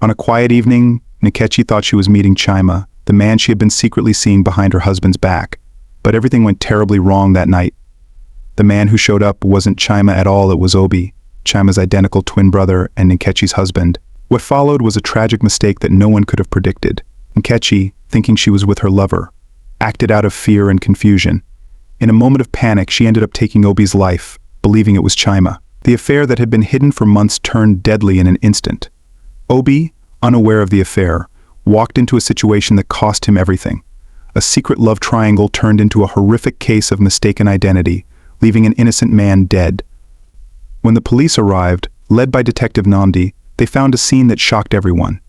On a quiet evening, Nkechi thought she was meeting Chima, the man she had been secretly seeing behind her husband's back. But everything went terribly wrong that night. The man who showed up wasn't Chima at all, it was Obi, Chima's identical twin brother and Nkechi's husband. What followed was a tragic mistake that no one could have predicted. Nkechi, thinking she was with her lover, acted out of fear and confusion. In a moment of panic, she ended up taking Obi's life, believing it was Chima. The affair that had been hidden for months turned deadly in an instant. Obi, unaware of the affair, walked into a situation that cost him everything. A secret love triangle turned into a horrific case of mistaken identity, leaving an innocent man dead. When the police arrived, led by Detective Nandi, they found a scene that shocked everyone.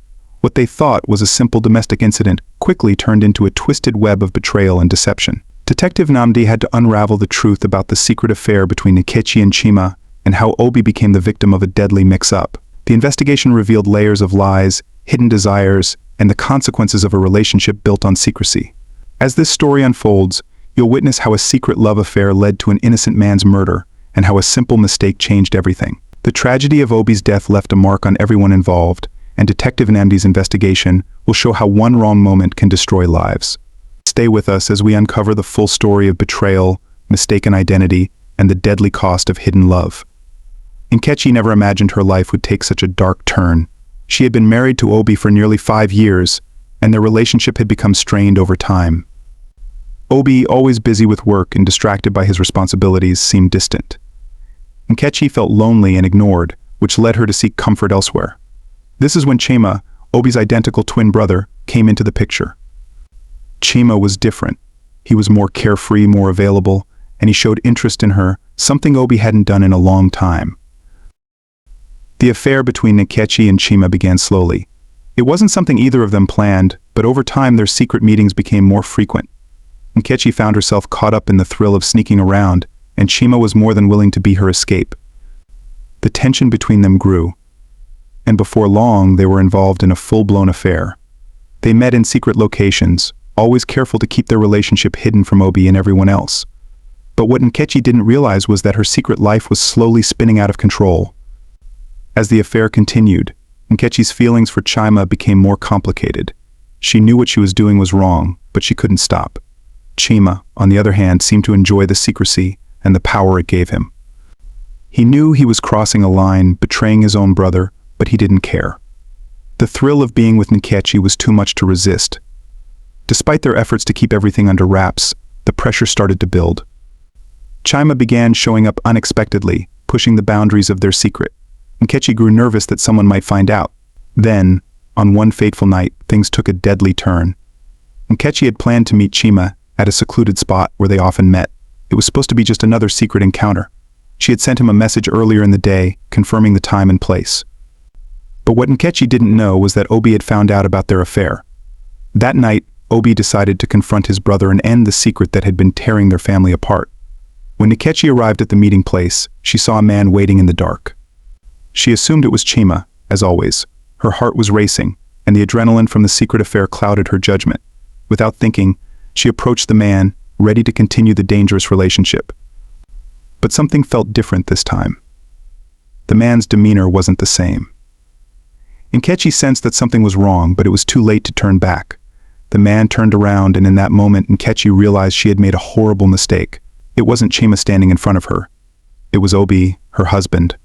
What they thought was a simple domestic incident quickly turned into a twisted web of betrayal and deception. Detective Nandi had to unravel the truth about the secret affair between Nkechi and Chima and how Obi became the victim of a deadly mix-up. The investigation revealed layers of lies, hidden desires, and the consequences of a relationship built on secrecy. As this story unfolds, you'll witness how a secret love affair led to an innocent man's murder, and how a simple mistake changed everything. The tragedy of Obi's death left a mark on everyone involved, and Detective Nandi's investigation will show how one wrong moment can destroy lives. Stay with us as we uncover the full story of betrayal, mistaken identity, and the deadly cost of hidden love. Nkechi never imagined her life would take such a dark turn. She had been married to Obi for nearly 5 years, and their relationship had become strained over time. Obi, always busy with work and distracted by his responsibilities, seemed distant. Nkechi felt lonely and ignored, which led her to seek comfort elsewhere. This is when Chima, Obi's identical twin brother, came into the picture. Chima was different. He was more carefree, more available, and he showed interest in her, something Obi hadn't done in a long time. The affair between Nkechi and Chima began slowly. It wasn't something either of them planned, but over time their secret meetings became more frequent. Nkechi found herself caught up in the thrill of sneaking around, and Chima was more than willing to be her escape. The tension between them grew, and before long they were involved in a full-blown affair. They met in secret locations, always careful to keep their relationship hidden from Obi and everyone else. But what Nkechi didn't realize was that her secret life was slowly spinning out of control. As the affair continued, Nkechi's feelings for Chima became more complicated. She knew what she was doing was wrong, but she couldn't stop. Chima, on the other hand, seemed to enjoy the secrecy and the power it gave him. He knew he was crossing a line, betraying his own brother, but he didn't care. The thrill of being with Nkechi was too much to resist. Despite their efforts to keep everything under wraps, the pressure started to build. Chima began showing up unexpectedly, pushing the boundaries of their secret. Nkechi grew nervous that someone might find out. Then, on one fateful night, things took a deadly turn. Nkechi had planned to meet Chima at a secluded spot where they often met. It was supposed to be just another secret encounter. She had sent him a message earlier in the day, confirming the time and place. But what Nkechi didn't know was that Obi had found out about their affair. That night, Obi decided to confront his brother and end the secret that had been tearing their family apart. When Nkechi arrived at the meeting place, she saw a man waiting in the dark. She assumed it was Chima, as always. Her heart was racing, and the adrenaline from the secret affair clouded her judgment. Without thinking, she approached the man, ready to continue the dangerous relationship. But something felt different this time. The man's demeanor wasn't the same. Nkechi sensed that something was wrong, but it was too late to turn back. The man turned around, and in that moment Nkechi realized she had made a horrible mistake. It wasn't Chima standing in front of her. It was Obi, her husband.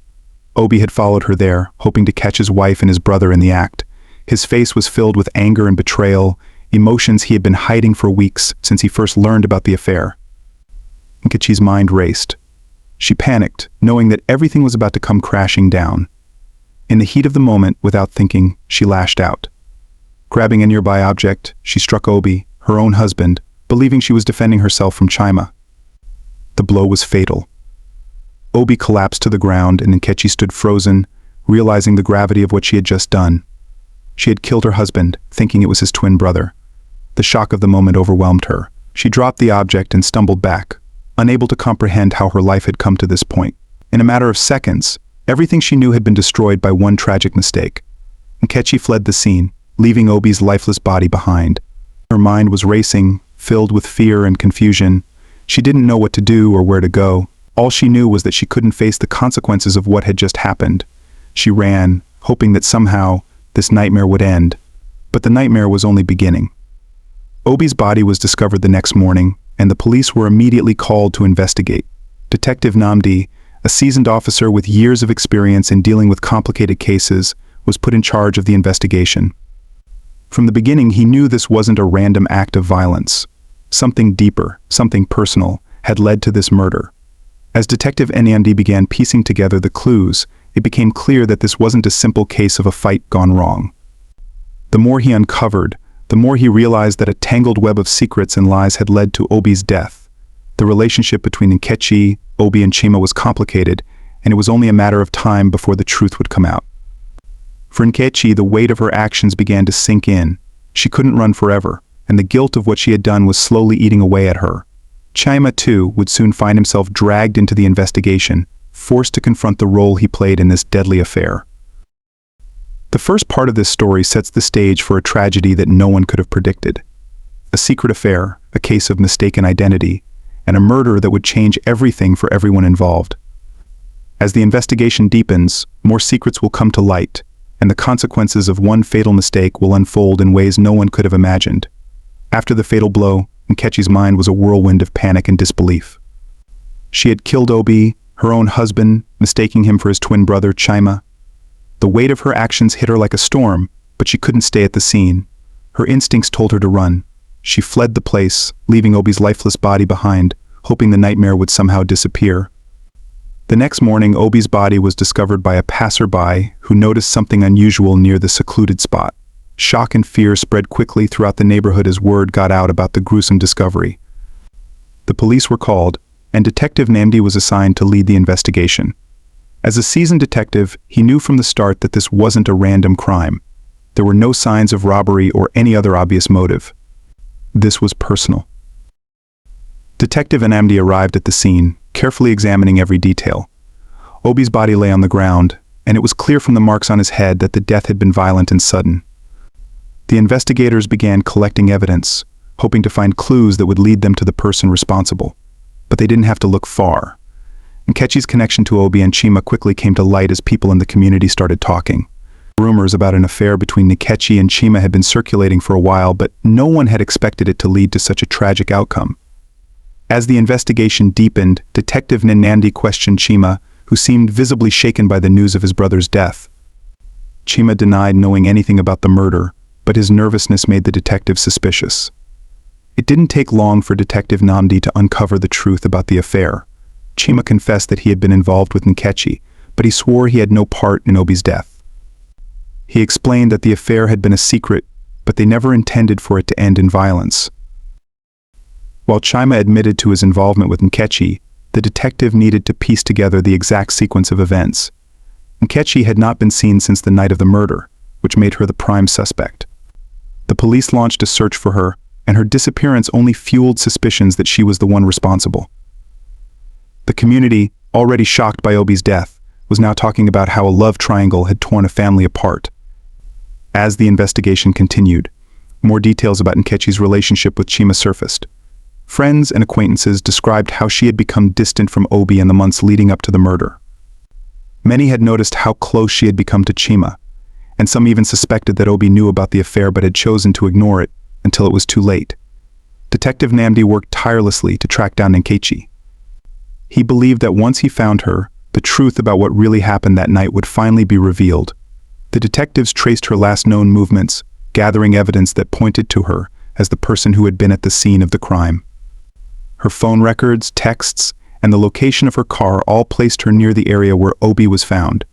Obi had followed her there, hoping to catch his wife and his brother in the act. His face was filled with anger and betrayal, emotions he had been hiding for weeks since he first learned about the affair. Nkechi's mind raced. She panicked, knowing that everything was about to come crashing down. In the heat of the moment, without thinking, she lashed out. Grabbing a nearby object, she struck Obi, her own husband, believing she was defending herself from Chima. The blow was fatal. Obi collapsed to the ground, and Nkechi stood frozen, realizing the gravity of what she had just done. She had killed her husband, thinking it was his twin brother. The shock of the moment overwhelmed her. She dropped the object and stumbled back, unable to comprehend how her life had come to this point. In a matter of seconds, everything she knew had been destroyed by one tragic mistake. Nkechi fled the scene, leaving Obi's lifeless body behind. Her mind was racing, filled with fear and confusion. She didn't know what to do or where to go. All she knew was that she couldn't face the consequences of what had just happened. She ran, hoping that somehow this nightmare would end. But the nightmare was only beginning. Obi's body was discovered the next morning, and the police were immediately called to investigate. Detective Namdi, a seasoned officer with years of experience in dealing with complicated cases, was put in charge of the investigation. From the beginning, he knew this wasn't a random act of violence. Something deeper, something personal, had led to this murder. As Detective Namdi began piecing together the clues, it became clear that this wasn't a simple case of a fight gone wrong. The more he uncovered, the more he realized that a tangled web of secrets and lies had led to Obi's death. The relationship between Nkechi, Obi, and Chima was complicated, and it was only a matter of time before the truth would come out. For Nkechi, the weight of her actions began to sink in. She couldn't run forever, and the guilt of what she had done was slowly eating away at her. Chima, too, would soon find himself dragged into the investigation, forced to confront the role he played in this deadly affair. The first part of this story sets the stage for a tragedy that no one could have predicted. A secret affair, a case of mistaken identity, and a murder that would change everything for everyone involved. As the investigation deepens, more secrets will come to light, and the consequences of one fatal mistake will unfold in ways no one could have imagined. After the fatal blow, Nkechi's mind was a whirlwind of panic and disbelief. She had killed Obi, her own husband, mistaking him for his twin brother, Chima. The weight of her actions hit her like a storm, but she couldn't stay at the scene. Her instincts told her to run. She fled the place, leaving Obi's lifeless body behind, hoping the nightmare would somehow disappear. The next morning, Obi's body was discovered by a passerby who noticed something unusual near the secluded spot. Shock and fear spread quickly throughout the neighborhood as word got out about the gruesome discovery. The police were called, and Detective Namdi was assigned to lead the investigation. As a seasoned detective, he knew from the start that this wasn't a random crime. There were no signs of robbery or any other obvious motive. This was personal. Detective Namdi arrived at the scene, carefully examining every detail. Obi's body lay on the ground, and it was clear from the marks on his head that the death had been violent and sudden. The investigators began collecting evidence, hoping to find clues that would lead them to the person responsible. But they didn't have to look far. Nkechi's connection to Obi and Chima quickly came to light as people in the community started talking. Rumors about an affair between Nkechi and Chima had been circulating for a while, but no one had expected it to lead to such a tragic outcome. As the investigation deepened, Detective Namdi questioned Chima, who seemed visibly shaken by the news of his brother's death. Chima denied knowing anything about the murder, but his nervousness made the detective suspicious. It didn't take long for Detective Namdi to uncover the truth about the affair. Chima confessed that he had been involved with Nkechi, but he swore he had no part in Obi's death. He explained that the affair had been a secret, but they never intended for it to end in violence. While Chima admitted to his involvement with Nkechi, the detective needed to piece together the exact sequence of events. Nkechi had not been seen since the night of the murder, which made her the prime suspect. The police launched a search for her, and her disappearance only fueled suspicions that she was the one responsible. The community, already shocked by Obi's death, was now talking about how a love triangle had torn a family apart. As the investigation continued, more details about Nkechi's relationship with Chima surfaced. Friends and acquaintances described how she had become distant from Obi in the months leading up to the murder. Many had noticed how close she had become to Chima, and some even suspected that Obi knew about the affair but had chosen to ignore it until it was too late. Detective Namdi worked tirelessly to track down Nkechi. He believed that once he found her, the truth about what really happened that night would finally be revealed. The detectives traced her last known movements, gathering evidence that pointed to her as the person who had been at the scene of the crime. Her phone records, texts, and the location of her car all placed her near the area where Obi was found.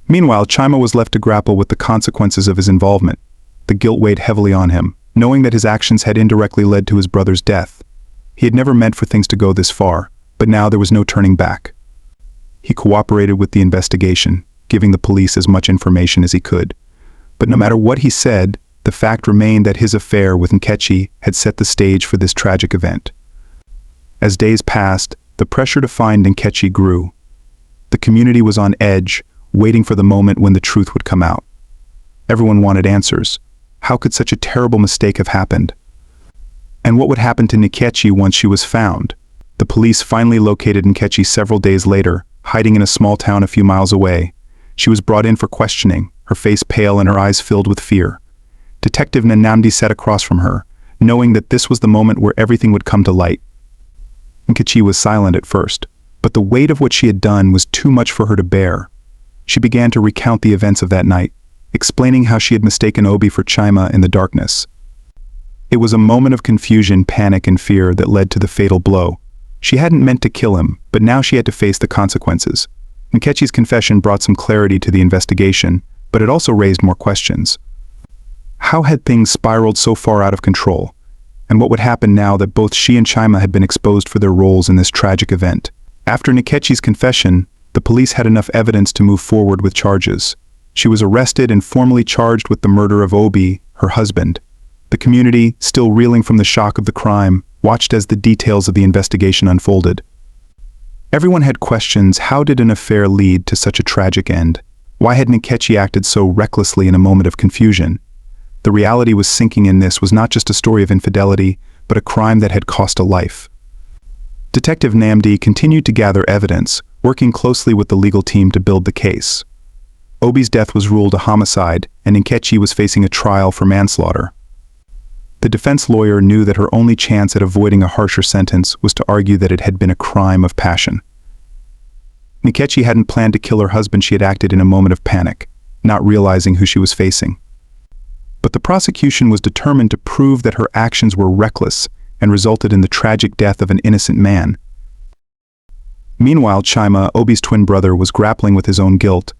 Meanwhile, Chima was left to grapple with the consequences of his involvement. The guilt weighed heavily on him, knowing that his actions had indirectly led to his brother's death. He had never meant for things to go this far, but now there was no turning back. He cooperated with the investigation, giving the police as much information as he could. But no matter what he said, the fact remained that his affair with Nkechi had set the stage for this tragic event. As days passed, the pressure to find Nkechi grew. The community was on edge, waiting for the moment when the truth would come out. Everyone wanted answers. How could such a terrible mistake have happened? And what would happen to Nkechi once she was found? The police finally located Nkechi several days later, hiding in a small town a few miles away. She was brought in for questioning, her face pale and her eyes filled with fear. Detective Nnamdi sat across from her, knowing that this was the moment where everything would come to light. Nkechi was silent at first, but the weight of what she had done was too much for her to bear. She began to recount the events of that night, explaining how she had mistaken Obi for Chima in the darkness. It was a moment of confusion, panic, and fear that led to the fatal blow. She hadn't meant to kill him, but now she had to face the consequences. Nkechi's confession brought some clarity to the investigation, but it also raised more questions. How had things spiraled so far out of control? And what would happen now that both she and Chima had been exposed for their roles in this tragic event? After Nkechi's confession, the police had enough evidence to move forward with charges. She was arrested and formally charged with the murder of Obi, her husband. The community, still reeling from the shock of the crime, watched as the details of the investigation unfolded. Everyone had questions. How did an affair lead to such a tragic end? Why had Nkechi acted so recklessly in a moment of confusion? The reality was sinking in. This was not just a story of infidelity, but a crime that had cost a life. Detective Nnamdi continued to gather evidence, working closely with the legal team to build the case. Obi's death was ruled a homicide, and Nkechi was facing a trial for manslaughter. The defense lawyer knew that her only chance at avoiding a harsher sentence was to argue that it had been a crime of passion. Nkechi hadn't planned to kill her husband. She had acted in a moment of panic, not realizing who she was facing. But the prosecution was determined to prove that her actions were reckless and resulted in the tragic death of an innocent man. Meanwhile, Chima, Obi's twin brother, was grappling with his own guilt.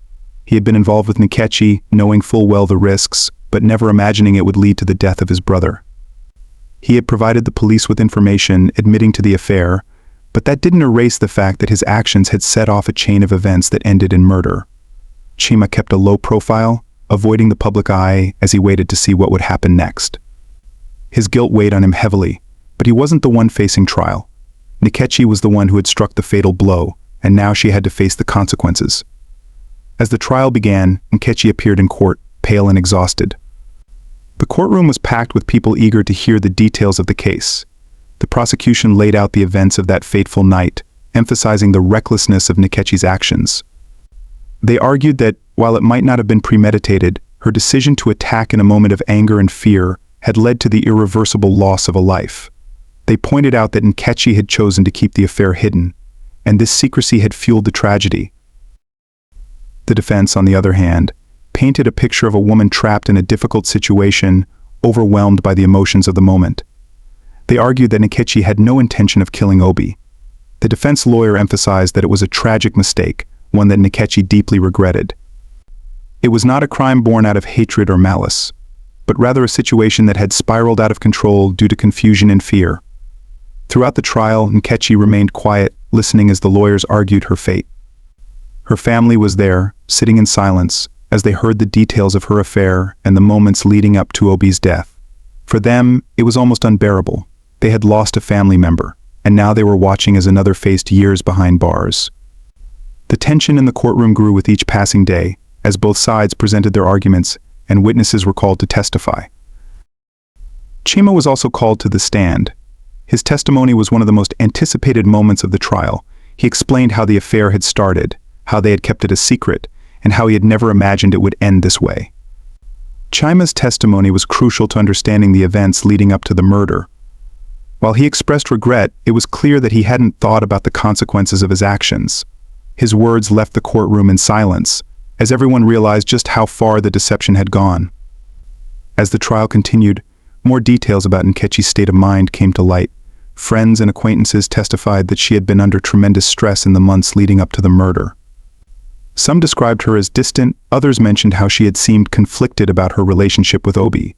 He had been involved with Nkechi, knowing full well the risks, but never imagining it would lead to the death of his brother. He had provided the police with information, admitting to the affair, but that didn't erase the fact that his actions had set off a chain of events that ended in murder. Chima kept a low profile, avoiding the public eye as he waited to see what would happen next. His guilt weighed on him heavily, but he wasn't the one facing trial. Nkechi was the one who had struck the fatal blow, and now she had to face the consequences. As the trial began, Nkechi appeared in court, pale and exhausted. The courtroom was packed with people eager to hear the details of the case. The prosecution laid out the events of that fateful night, emphasizing the recklessness of Nkechi's actions. They argued that, while it might not have been premeditated, her decision to attack in a moment of anger and fear had led to the irreversible loss of a life. They pointed out that Nkechi had chosen to keep the affair hidden, and this secrecy had fueled the tragedy. The defense, on the other hand, painted a picture of a woman trapped in a difficult situation, overwhelmed by the emotions of the moment. They argued that Nkechi had no intention of killing Obi. The defense lawyer emphasized that it was a tragic mistake, one that Nkechi deeply regretted. It was not a crime born out of hatred or malice, but rather a situation that had spiraled out of control due to confusion and fear. Throughout the trial, Nkechi remained quiet, listening as the lawyers argued her fate. Her family was there, sitting in silence, as they heard the details of her affair and the moments leading up to Obi's death. For them, it was almost unbearable. They had lost a family member, and now they were watching as another faced years behind bars. The tension in the courtroom grew with each passing day, as both sides presented their arguments and witnesses were called to testify. Chima was also called to the stand. His testimony was one of the most anticipated moments of the trial. He explained how the affair had started, how they had kept it a secret, and how he had never imagined it would end this way. Chima's testimony was crucial to understanding the events leading up to the murder. While he expressed regret, it was clear that he hadn't thought about the consequences of his actions. His words left the courtroom in silence, as everyone realized just how far the deception had gone. As the trial continued, more details about Nkechi's state of mind came to light. Friends and acquaintances testified that she had been under tremendous stress in the months leading up to the murder. Some described her as distant, others mentioned how she had seemed conflicted about her relationship with Obi.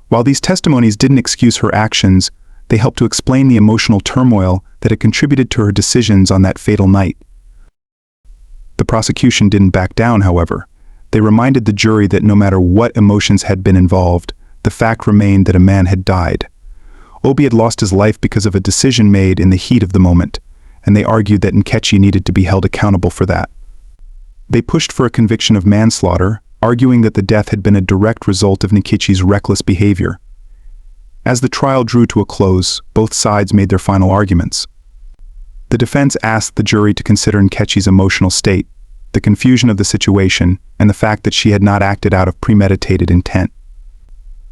While these testimonies didn't excuse her actions, they helped to explain the emotional turmoil that had contributed to her decisions on that fatal night. The prosecution didn't back down, however. They reminded the jury that no matter what emotions had been involved, the fact remained that a man had died. Obi had lost his life because of a decision made in the heat of the moment, and they argued that Nkechi needed to be held accountable for that. They pushed for a conviction of manslaughter, arguing that the death had been a direct result of Nkechi's reckless behavior. As the trial drew to a close, both sides made their final arguments. The defense asked the jury to consider Nkechi's emotional state. the confusion of the situation, and the fact that she had not acted out of premeditated intent.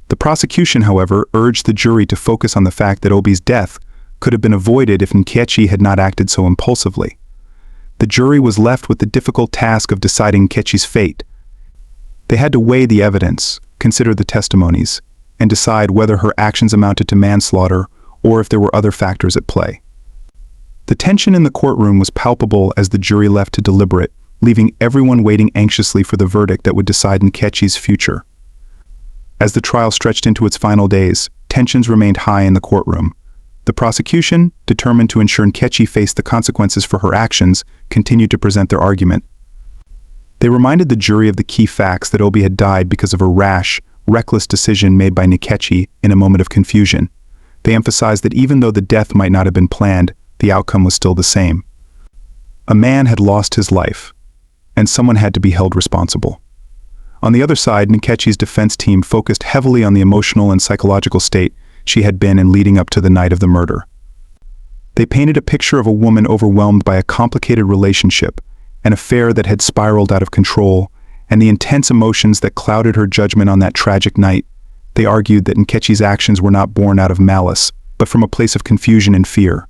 The prosecution, however, urged the jury to focus on the fact that Obi's death could have been avoided if Nkechi had not acted so impulsively. The jury was left with the difficult task of deciding Nkechi's fate. They had to weigh the evidence, consider the testimonies, and decide whether her actions amounted to manslaughter or if there were other factors at play. The tension in the courtroom was palpable as the jury left to deliberate, leaving everyone waiting anxiously for the verdict that would decide Nkechi's future. As the trial stretched into its final days, tensions remained high in the courtroom. The prosecution, determined to ensure Nkechi faced the consequences for her actions, continued to present their argument. They reminded the jury of the key facts that Obi had died because of a rash, reckless decision made by Nkechi in a moment of confusion. They emphasized that even though the death might not have been planned, the outcome was still the same. A man had lost his life, and someone had to be held responsible. On the other side, Nkechi's defense team focused heavily on the emotional and psychological state she had been in leading up to the night of the murder. They painted a picture of a woman overwhelmed by a complicated relationship, an affair that had spiraled out of control, and the intense emotions that clouded her judgment on that tragic night. They argued that Nkechi's actions were not born out of malice, but from a place of confusion and fear.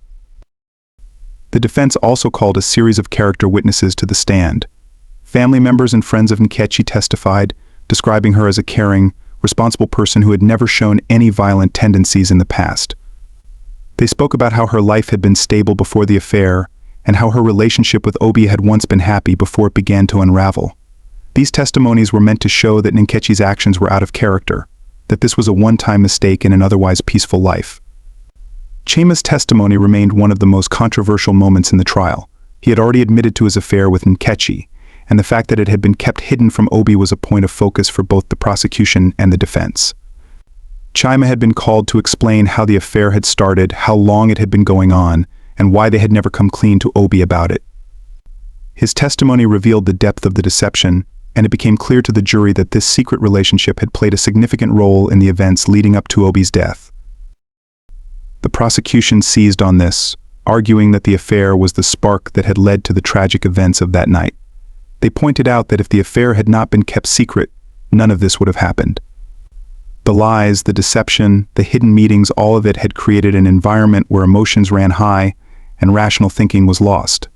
The defense also called a series of character witnesses to the stand. Family members and friends of Nkechi testified, describing her as a caring, responsible person who had never shown any violent tendencies in the past. They spoke about how her life had been stable before the affair, and how her relationship with Obi had once been happy before it began to unravel. These testimonies were meant to show that Nkechi's actions were out of character, that this was a one-time mistake in an otherwise peaceful life. Chima's testimony remained one of the most controversial moments in the trial. He had already admitted to his affair with Nkechi, and the fact that it had been kept hidden from Obi was a point of focus for both the prosecution and the defense. Chima had been called to explain how the affair had started, how long it had been going on, and why they had never come clean to Obi about it. His testimony revealed the depth of the deception, and it became clear to the jury that this secret relationship had played a significant role in the events leading up to Obi's death. The prosecution seized on this, arguing that the affair was the spark that had led to the tragic events of that night. They pointed out that if the affair had not been kept secret, none of this would have happened. The lies, the deception, the hidden meetings, all of it had created an environment where emotions ran high and rational thinking was lost.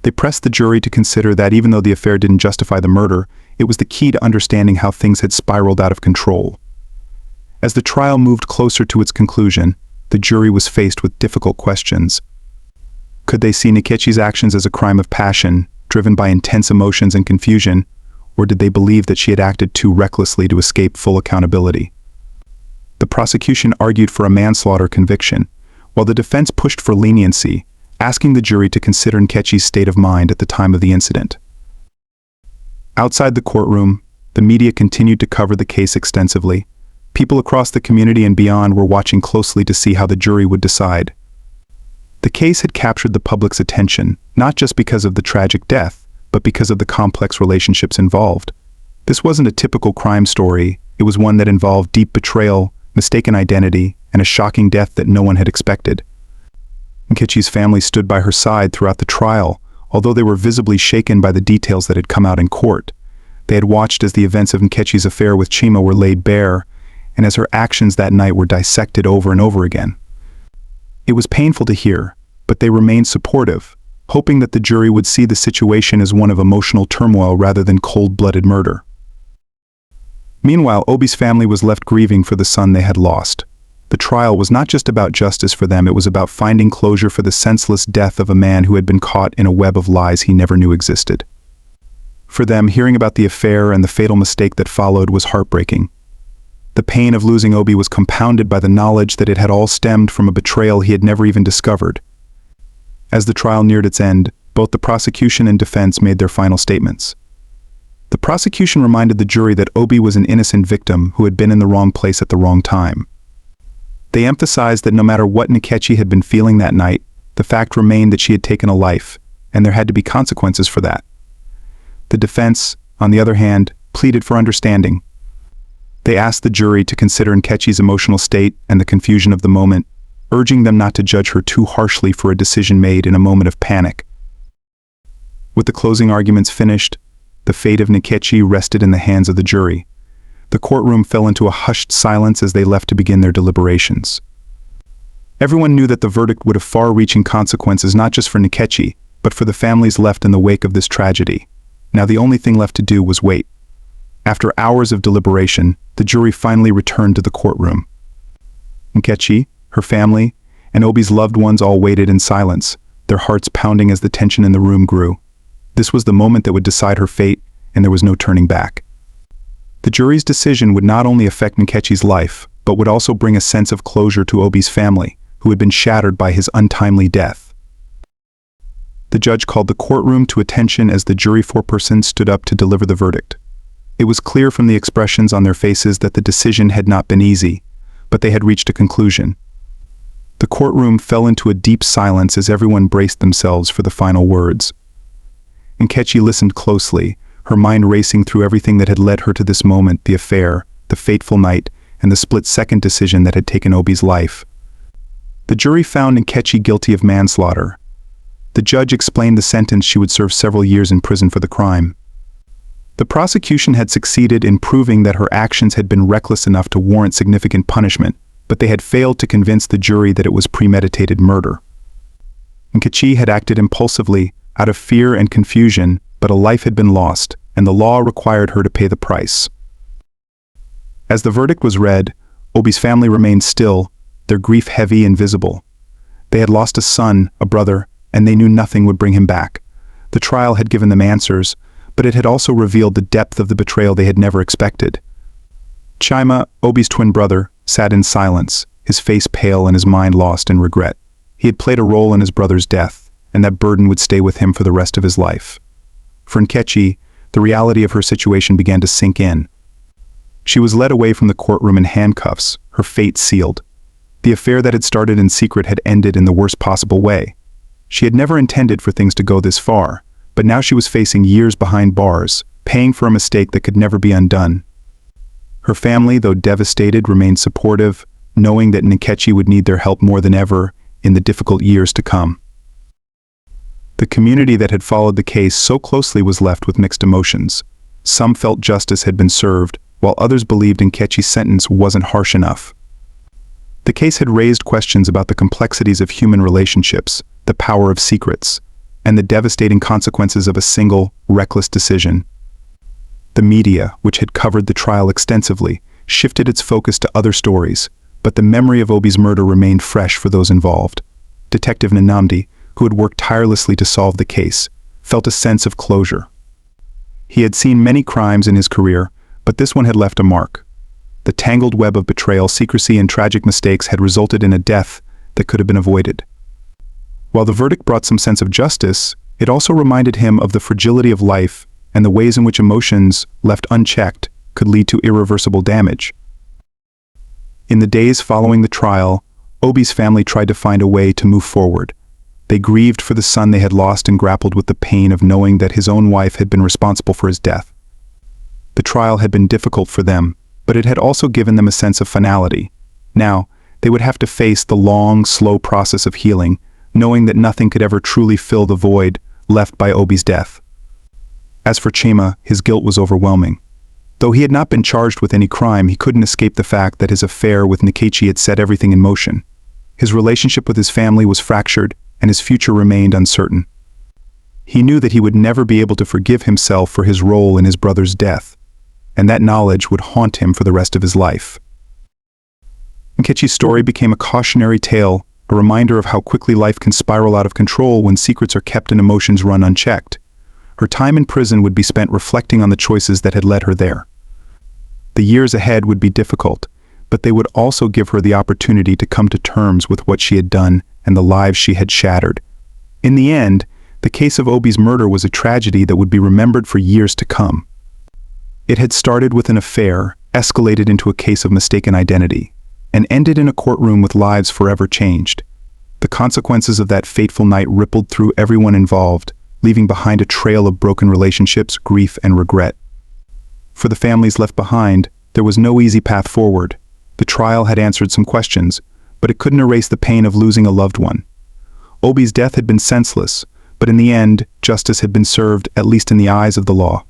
They pressed the jury to consider that even though the affair didn't justify the murder, it was the key to understanding how things had spiraled out of control. As the trial moved closer to its conclusion, the jury was faced with difficult questions. Could they see Nkechi's actions as a crime of passion, driven by intense emotions and confusion, or did they believe that she had acted too recklessly to escape full accountability? The prosecution argued for a manslaughter conviction, while the defense pushed for leniency, asking the jury to consider Nkechi's state of mind at the time of the incident. Outside the courtroom, the media continued to cover the case extensively. People across the community and beyond were watching closely to see how the jury would decide. The case had captured the public's attention, not just because of the tragic death, but because of the complex relationships involved. This wasn't a typical crime story, it was one that involved deep betrayal, mistaken identity, and a shocking death that no one had expected. Nkechi's family stood by her side throughout the trial, although they were visibly shaken by the details that had come out in court. They had watched as the events of Nkechi's affair with Chima were laid bare, and as her actions that night were dissected over and over again. It was painful to hear, but they remained supportive, hoping that the jury would see the situation as one of emotional turmoil rather than cold-blooded murder. Meanwhile, Obi's family was left grieving for the son they had lost. The trial was not just about justice for them, it was about finding closure for the senseless death of a man who had been caught in a web of lies he never knew existed. For them, hearing about the affair and the fatal mistake that followed was heartbreaking. The pain of losing Obi was compounded by the knowledge that it had all stemmed from a betrayal he had never even discovered. As the trial neared its end, both the prosecution and defense made their final statements. The prosecution reminded the jury that Obi was an innocent victim who had been in the wrong place at the wrong time. They emphasized that no matter what Nkechi had been feeling that night, the fact remained that she had taken a life, and there had to be consequences for that. The defense, on the other hand, pleaded for understanding. They asked the jury to consider Nkechi's emotional state and the confusion of the moment, urging them not to judge her too harshly for a decision made in a moment of panic. With the closing arguments finished, the fate of Nkechi rested in the hands of the jury. The courtroom fell into a hushed silence as they left to begin their deliberations. Everyone knew that the verdict would have far-reaching consequences not just for Nkechi, but for the families left in the wake of this tragedy. Now the only thing left to do was wait. After hours of deliberation, the jury finally returned to the courtroom. Nkechi, her family, and Obi's loved ones all waited in silence, their hearts pounding as the tension in the room grew. This was the moment that would decide her fate, and there was no turning back. The jury's decision would not only affect Nkechi's life, but would also bring a sense of closure to Obi's family, who had been shattered by his untimely death. The judge called the courtroom to attention as the jury foreperson stood up to deliver the verdict. It was clear from the expressions on their faces that the decision had not been easy, but they had reached a conclusion. The courtroom fell into a deep silence as everyone braced themselves for the final words. Nkechi listened closely, her mind racing through everything that had led her to this moment, the affair, the fateful night, and the split-second decision that had taken Obi's life. The jury found Nkechi guilty of manslaughter. The judge explained the sentence: she would serve several years in prison for the crime. The prosecution had succeeded in proving that her actions had been reckless enough to warrant significant punishment, but they had failed to convince the jury that it was premeditated murder. Nkechi had acted impulsively, out of fear and confusion, but a life had been lost, and the law required her to pay the price. As the verdict was read, Obi's family remained still, their grief heavy and visible. They had lost a son, a brother, and they knew nothing would bring him back. The trial had given them answers, but it had also revealed the depth of the betrayal they had never expected. Chima, Obi's twin brother, sat in silence, his face pale and his mind lost in regret. He had played a role in his brother's death, and that burden would stay with him for the rest of his life. For Nkechi, the reality of her situation began to sink in. She was led away from the courtroom in handcuffs, her fate sealed. The affair that had started in secret had ended in the worst possible way. She had never intended for things to go this far, but now she was facing years behind bars, paying for a mistake that could never be undone. Her family, though devastated, remained supportive, knowing that Nkechi would need their help more than ever in the difficult years to come. The community that had followed the case so closely was left with mixed emotions. Some felt justice had been served, while others believed Nkechi's sentence wasn't harsh enough. The case had raised questions about the complexities of human relationships, the power of secrets, and the devastating consequences of a single, reckless decision. The media, which had covered the trial extensively, shifted its focus to other stories, but the memory of Obi's murder remained fresh for those involved. Detective Nnamdi, who had worked tirelessly to solve the case, felt a sense of closure. He had seen many crimes in his career, but this one had left a mark. The tangled web of betrayal, secrecy, and tragic mistakes had resulted in a death that could have been avoided. While the verdict brought some sense of justice, it also reminded him of the fragility of life and the ways in which emotions, left unchecked, could lead to irreversible damage. In the days following the trial, Obi's family tried to find a way to move forward. They grieved for the son they had lost and grappled with the pain of knowing that his own wife had been responsible for his death. The trial had been difficult for them, but it had also given them a sense of finality. Now, they would have to face the long, slow process of healing, knowing that nothing could ever truly fill the void left by Obi's death. As for Chima, his guilt was overwhelming. Though he had not been charged with any crime, he couldn't escape the fact that his affair with Nkechi had set everything in motion. His relationship with his family was fractured, and his future remained uncertain. He knew that he would never be able to forgive himself for his role in his brother's death, and that knowledge would haunt him for the rest of his life. Nkechi's story became a cautionary tale, a reminder of how quickly life can spiral out of control when secrets are kept and emotions run unchecked. Her time in prison would be spent reflecting on the choices that had led her there. The years ahead would be difficult, but they would also give her the opportunity to come to terms with what she had done and the lives she had shattered. In the end, the case of Obi's murder was a tragedy that would be remembered for years to come. It had started with an affair, escalated into a case of mistaken identity, and ended in a courtroom with lives forever changed. The consequences of that fateful night rippled through everyone involved, leaving behind a trail of broken relationships, grief, and regret. For the families left behind, there was no easy path forward. The trial had answered some questions, but it couldn't erase the pain of losing a loved one. Obi's death had been senseless, But in the end, justice had been served, at least in the eyes of the law.